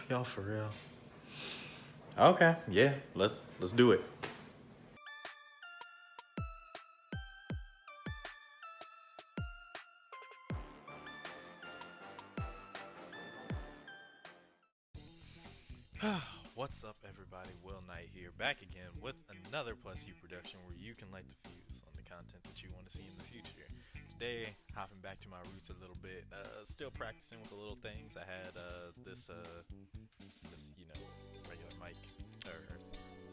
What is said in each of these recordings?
Y'all for real? Okay, yeah, let's do it. What's up, everybody? Will Knight here, back again with another PlusU production where you can light the fuse on the content that you want to see in the future. Today, hopping back to my roots a little bit, still practicing with the little things. I had this regular mic, or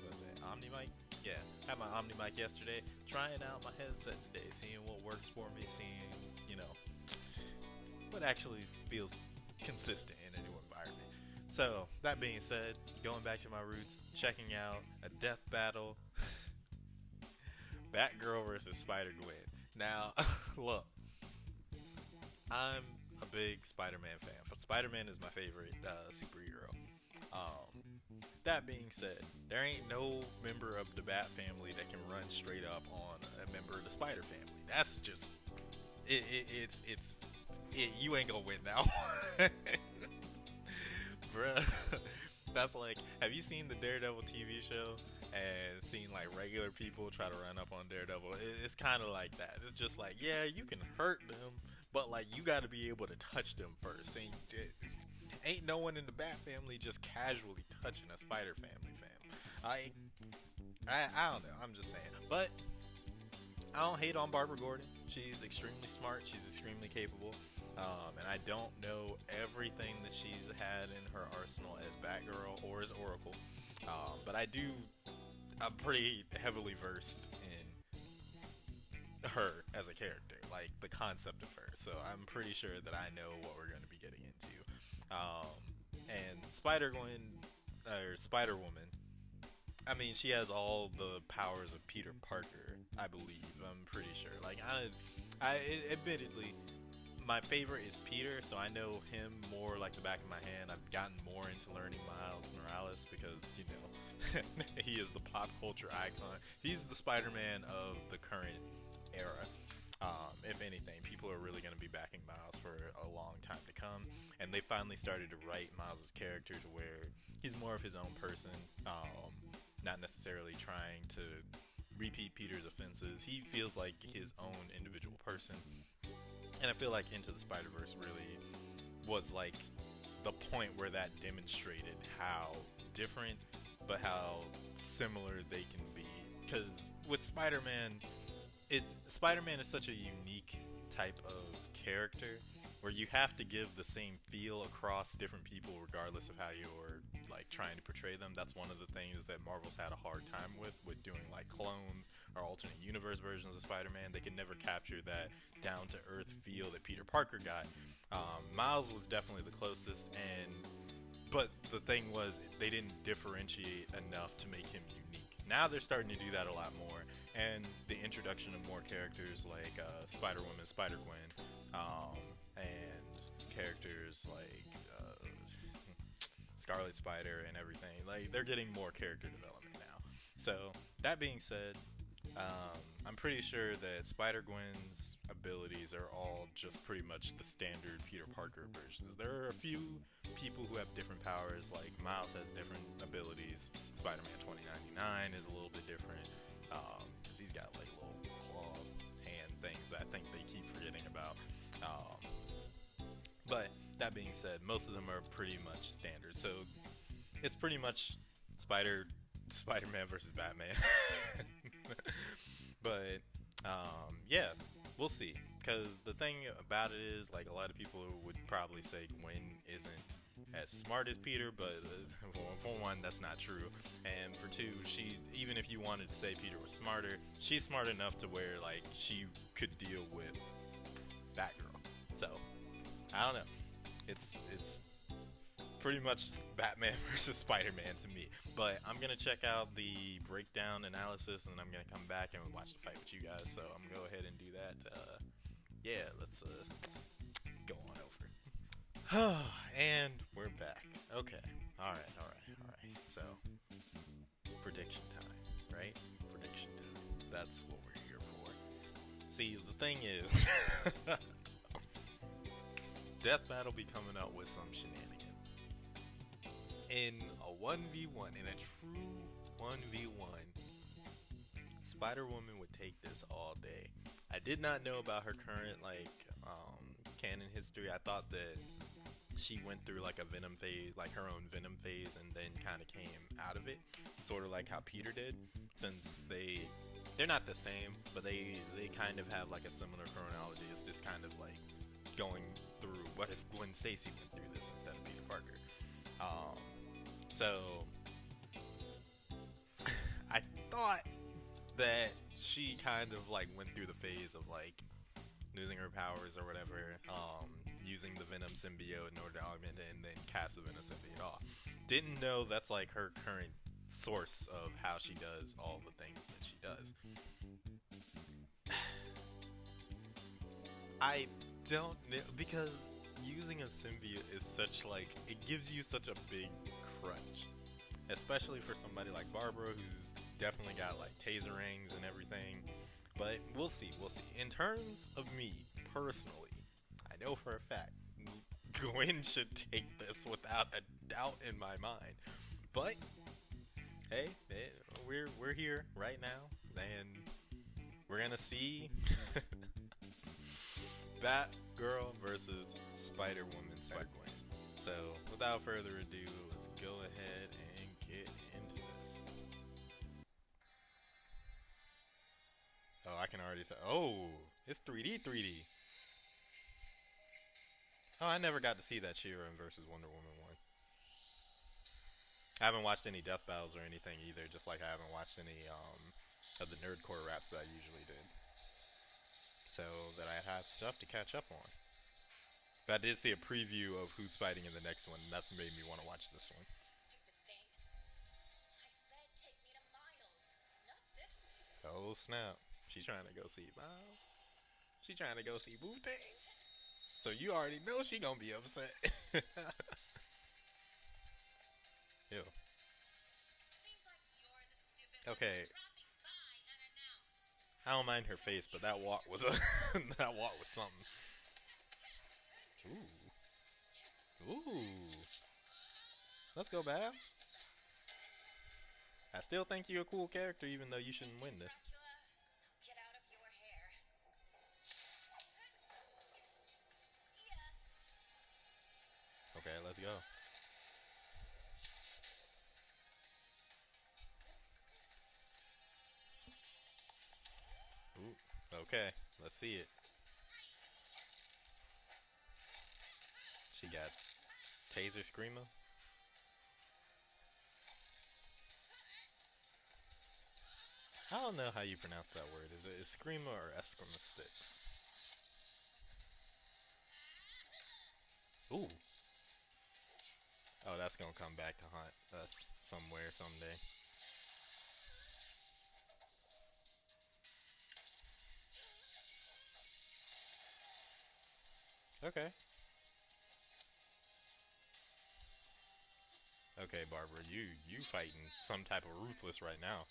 what was it, Omni mic? Yeah, had my Omni mic yesterday, trying out my headset today, seeing what works for me, seeing, what actually feels consistent in a new environment. So, that being said, going back to my roots, checking out a death battle, Batgirl versus Spider-Gwen. Now, look, I'm a big Spider-Man fan, but Spider-Man is my favorite superhero. Um, that being said, there ain't no member of the Bat family that can run straight up on a member of the Spider family. That's just you ain't gonna win now. Bruh, that's like, have you seen the Daredevil TV show and seen like regular people try to run up on Daredevil? It's kind of like that. It's just like, yeah, you can hurt them, but like you got to be able to touch them first. Ain't no one in the Bat family just casually touching a Spider family fam. I don't know. I'm just saying, but I don't hate on Barbara Gordon. She's extremely smart. She's extremely capable. And I don't know everything that she's had in her arsenal as Batgirl or as Oracle. But I'm pretty heavily versed in her as a character, like the concept of her. So I'm pretty sure that I know what we're going to be getting into. And Spider-Gwen, or Spider-Woman, I mean, she has all the powers of Peter Parker, I believe. I'm pretty sure. Like, admittedly, my favorite is Peter, so I know him more like the back of my hand. I've gotten more into learning Miles Morales because, he is the pop culture icon. He's the Spider-Man of the current era. If anything, people are really going to be backing Miles for a long time to come. And they finally started to write Miles' character to where he's more of his own person, not necessarily trying to repeat Peter's offenses. He feels like his own individual person. And I feel like Into the Spider-Verse really was like the point where that demonstrated how different but how similar they can be. Because with Spider-Man is such a unique type of character where you have to give the same feel across different people regardless of how you're like trying to portray them. That's one of the things that Marvel's had a hard time with doing like clones or alternate universe versions of Spider-Man. They can never capture that down to earth feel that Peter Parker got. Miles was definitely the closest, but the thing was they didn't differentiate enough to make him unique. Now they're starting to do that a lot more, and the introduction of more characters like Spider-Woman, Spider-Gwen, and characters like Scarlet Spider and everything. Like, they're getting more character development now. So that being said, I'm pretty sure that Spider-Gwen's abilities are all just pretty much the standard Peter Parker versions. There are a few people who have different powers, like Miles has different abilities. Spider-Man 2099 is a little bit different, because he's got like little claw hand things that I think they keep forgetting about. But that being said, most of them are pretty much standard. So it's pretty much Spider-Man versus Batman. But yeah, we'll see. Because the thing about it is, like, a lot of people would probably say Gwen isn't as smart as Peter, but for one, that's not true. And for two, even if you wanted to say Peter was smarter, she's smart enough to where like she could deal with Batgirl. So I don't know. It's pretty much Batman versus Spider-Man to me. But I'm gonna check out the breakdown analysis, and then I'm gonna come back and watch the fight with you guys. So I'm gonna go ahead and do that. Yeah, let's go on over. And we're back. Okay. All right. So prediction time, right? Prediction time. That's what we're here for. See, the thing is, Death Battle be coming out with some shenanigans. In a 1v1, in a true 1v1, Spider Woman would take this all day. I did not know about her current canon history. I thought that she went through like a Venom phase, like her own Venom phase, and then kind of came out of it, sort of like how Peter did. Since they're not the same, but they kind of have like a similar chronology. It's just kind of like going through what if Gwen Stacy went through this instead of Peter Parker. Um, so I thought that she kind of like went through the phase of like losing her powers or whatever, using the Venom symbiote in order to augment it and then cast the Venom symbiote off. Didn't know that's like her current source of how she does all the things that she does. I don't know because using a symbiote is such like it gives you such a big crutch, especially for somebody like Barbara who's definitely got like taser rings and everything. But we'll see, we'll see. In terms of me personally, I know for a fact Gwen should take this without a doubt in my mind. But hey, we're here right now, and we're gonna see Batgirl versus Spider-Woman, Spider-Gwen. So without further ado, let's go ahead and get into this. Oh, I can already say. Oh, it's 3D, 3D. Oh, I never got to see that She-Ra versus Wonder Woman one. I haven't watched any death battles or anything either, just like I haven't watched any of the nerdcore raps that I usually did. So that I have stuff to catch up on. But I did see a preview of who's fighting in the next one, and that's made me want to watch this one. Oh snap. She trying to go see Miles. She trying to go see Wu-Tang. So you already know she gonna be upset. Ew. Okay. I don't mind her face, but that walk was a that walk was something. Ooh. Ooh. Let's go, Babs. I still think you're a cool character, even though you shouldn't win this. Okay, let's go. Ooh, okay, let's see it. She got Taser Screamer. I don't know how you pronounce that word. Is it Screamer or Eskrima Ooh. Oh, that's gonna come back to haunt us somewhere someday. Okay. Okay, Barbara, you fighting some type of ruthless right now.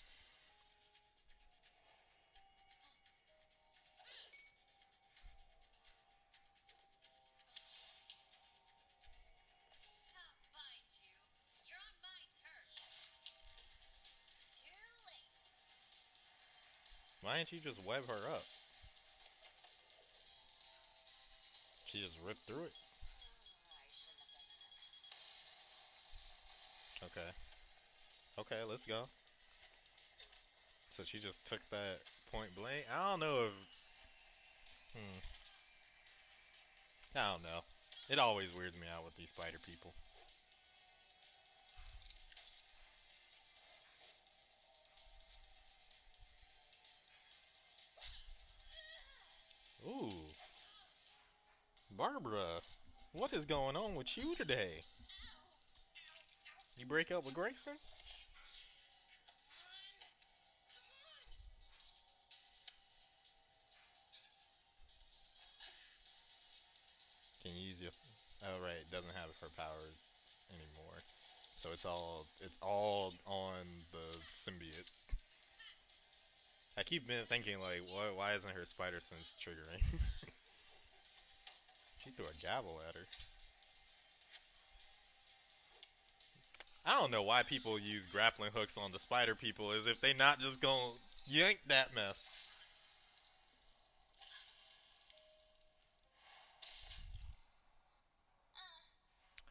Why didn't you just web her up? She just ripped through it. Okay. Okay, let's go. So she just took that point blank. I don't know if. I don't know. It always weirds me out with these spider people. Ooh. Barbara, what is going on with you today? You break up with Grayson? Can you use your? Oh right, it doesn't have her powers anymore. So it's all on the symbiote. I keep thinking like, why isn't her spider sense triggering? She threw a gavel at her. I don't know why people use grappling hooks on the spider people, as if they not just gonna yank that mess.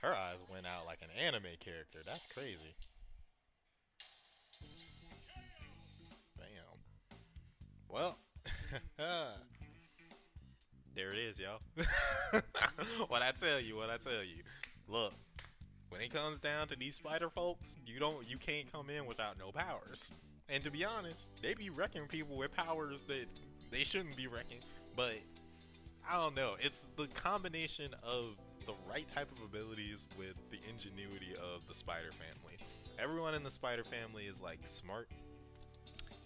Her eyes went out like an anime character. That's crazy. Bam. Well, there it is, y'all. What I tell you, what I tell you. Look, when it comes down to these spider folks, you can't come in without no powers. And to be honest, they be wrecking people with powers that they shouldn't be wrecking. But I don't know. It's the combination of the right type of abilities with the ingenuity of the Spider family. Everyone in the Spider family is like smart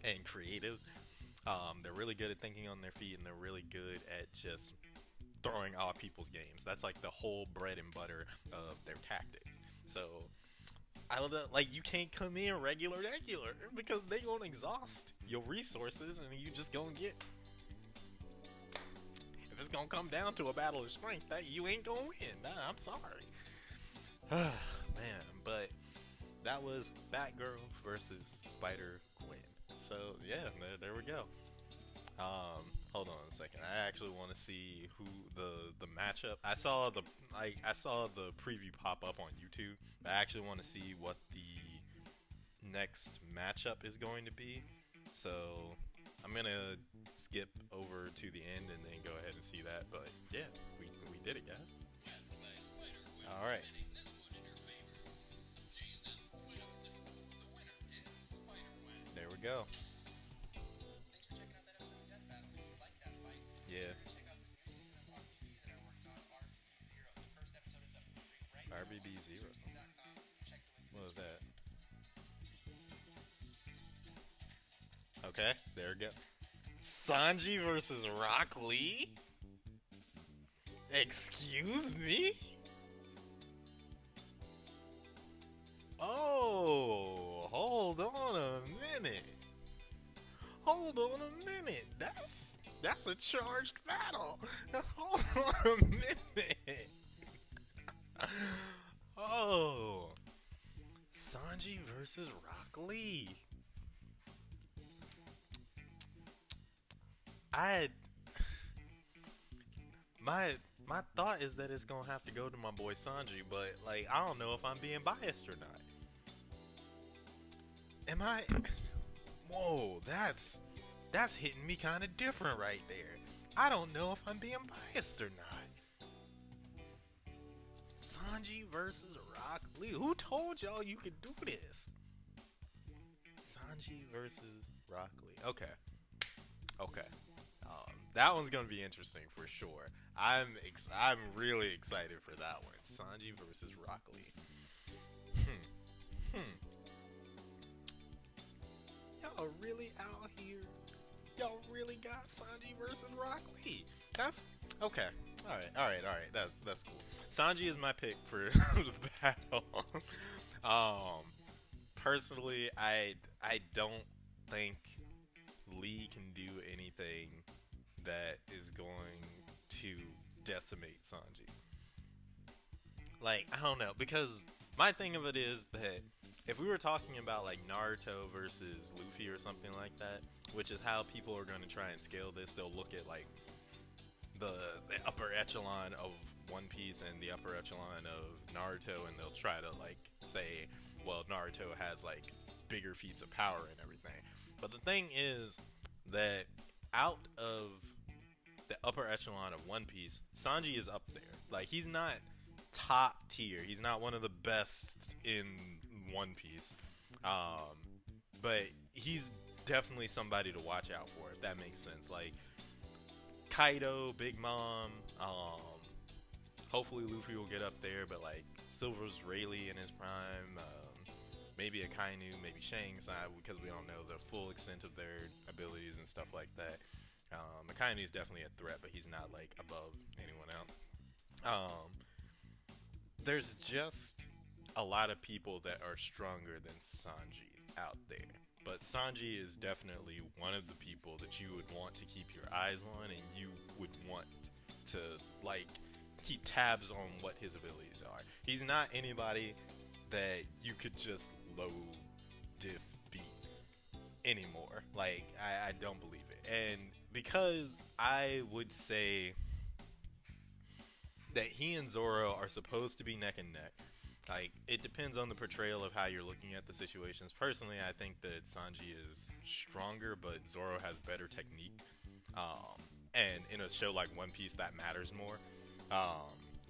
and creative. They're really good at thinking on their feet, and they're really good at just throwing off people's games. That's like the whole bread and butter of their tactics. So I don't know, like you can't come in regular because they gonna exhaust your resources, and you just gonna get. If it's gonna come down to a battle of strength, you ain't gonna win. Nah, I'm sorry. Man, but that was Batgirl versus Spider-Gwen. So yeah, there we go. Hold on a second. I actually want to see who the matchup. I saw the preview pop up on YouTube. I actually want to see what the next matchup is going to be. So I'm gonna skip over to the end and then go ahead and see that. But yeah, we did it, guys. All right. There we go. Yeah. RBB Zero. What was that? Okay, there we go. Sanji versus Rock Lee? Excuse me? Oh, hold on a minute. Hold on a minute. That's a charged battle. Hold on a minute. Oh, Sanji versus Rock Lee. I my thought is that it's gonna have to go to my boy Sanji, but like I don't know if I'm being biased or not. Am I? Whoa, that's hitting me kind of different right there. I don't know if I'm being biased or not. Sanji versus Rock Lee. Who told y'all you could do this? Sanji versus Rock Lee. Okay. Okay. That one's gonna be interesting for sure. I'm really excited for that one. Sanji versus Rock Lee. Hmm. Y'all really out here? Y'all really got Sanji versus Rock Lee? That's okay. All right. That's cool. Sanji is my pick for the battle. Personally, I don't think Lee can do anything that is going to decimate Sanji. Like, I don't know, because my thing of it is that if we were talking about like Naruto versus Luffy or something like that, which is how people are going to try and scale this, they'll look at like the upper echelon of One Piece and the upper echelon of Naruto, and they'll try to like say, well, Naruto has like bigger feats of power and everything. But the thing is that out of the upper echelon of One Piece, Sanji is up there. Like, he's not top tier. He's not one of the best in One Piece. But he's definitely somebody to watch out for, if that makes sense. Like, Kaido, Big Mom, hopefully Luffy will get up there, but like, Silver's Rayleigh in his prime, maybe a Kainu, maybe Shang's not, because we don't know the full extent of their abilities and stuff like that. Akainu is definitely a threat, but he's not like above anyone else. There's just a lot of people that are stronger than Sanji out there, but Sanji is definitely one of the people that you would want to keep your eyes on, and you would want to like keep tabs on what his abilities are. He's not anybody that you could just low diff beat anymore. Like, I don't believe it. And because I would say that he and Zoro are supposed to be neck and neck. Like, it depends on the portrayal of how you're looking at the situations. Personally, I think that Sanji is stronger, but Zoro has better technique. And in a show like One Piece, that matters more.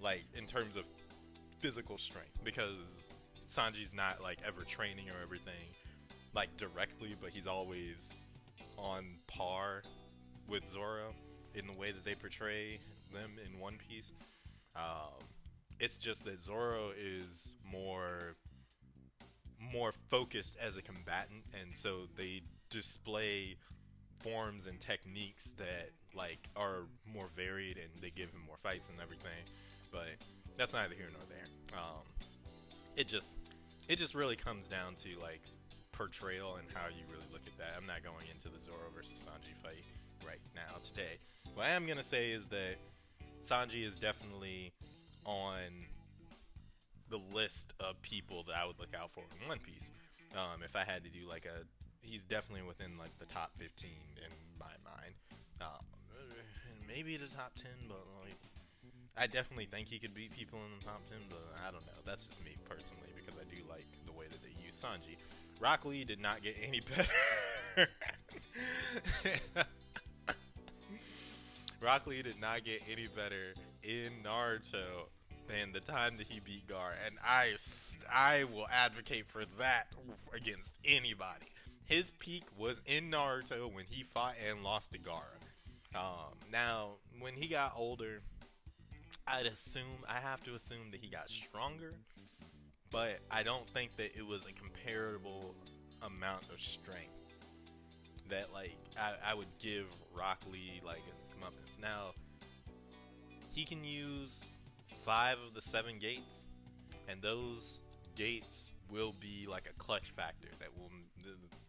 Like, in terms of physical strength, because Sanji's not, like, ever training or everything, like, directly, but he's always on par with Zoro in the way that they portray them in One Piece. It's just that Zoro is more focused as a combatant, and so they display forms and techniques that like are more varied, and they give him more fights and everything. But that's neither here nor there. It just really comes down to like portrayal and how you really look at that. I'm not going into the Zoro versus Sanji fight right now today. What I am gonna say is that Sanji is definitely on the list of people that I would look out for in One Piece. If I had to do like he's definitely within like the top 15 in my mind. Maybe the top 10, but like, I definitely think he could beat people in the top 10, but I don't know. That's just me personally, because I do like the way that they use Sanji. Rock Lee did not get any better. Rock Lee did not get any better in Naruto than the time that he beat Gar, and I will advocate for that against anybody. His peak was in Naruto when he fought and lost to Gaara. Now, when he got older, I have to assume that he got stronger, but I don't think that it was a comparable amount of strength that like I would give Rock Lee like his comeuppance. Now, he can use 5 of the 7 gates, and those gates will be like a clutch factor that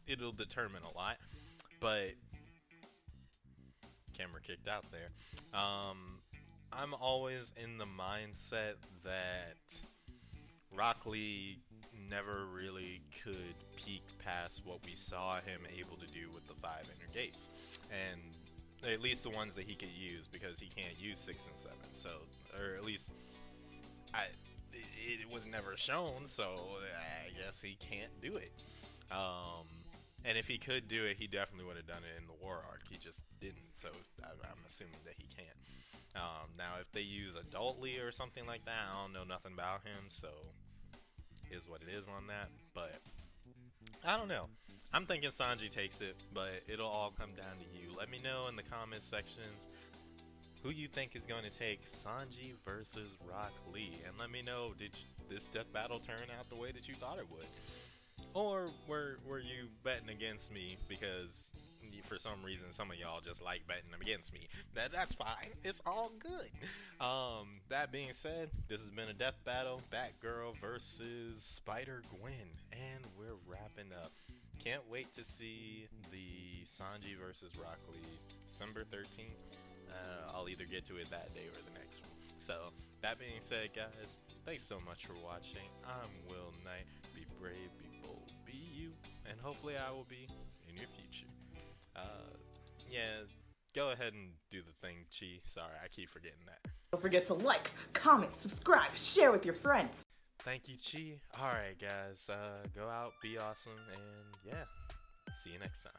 it'll determine a lot. But camera kicked out there. I'm always in the mindset that Rock Lee never really could peak past what we saw him able to do with the 5 inner gates, and at least the ones that he could use, because he can't use 6 and 7. So, or at least it was never shown, so I guess he can't do it. And if he could do it, he definitely would have done it in the War Arc. He just didn't, so I'm assuming that he can't. Now, if they use Adult Lee or something like that, I don't know nothing about him, so is what it is on that. But I don't know. I'm thinking Sanji takes it, but it'll all come down to you. Let me know in the comment sections who you think is going to take Sanji versus Rock Lee, and let me know, did this death battle turn out the way that you thought it would, or were you betting against me because for some reason some of y'all just like betting against me? That's fine, it's all good. That being said, this has been a death battle, Batgirl versus Spider-Gwen, and we're wrapping up. Can't wait to see the Sanji versus Rock Lee December 13th. I'll either get to it that day or the next one. So, that being said, guys, thanks so much for watching. I'm Will Knight. Be brave, be bold, be you, and hopefully I will be in your future. Yeah, go ahead and do the thing, Chi. Sorry, I keep forgetting that. Don't forget to like, comment, subscribe, share with your friends. Thank you, Chi. Alright, guys, go out, be awesome, and yeah, see you next time.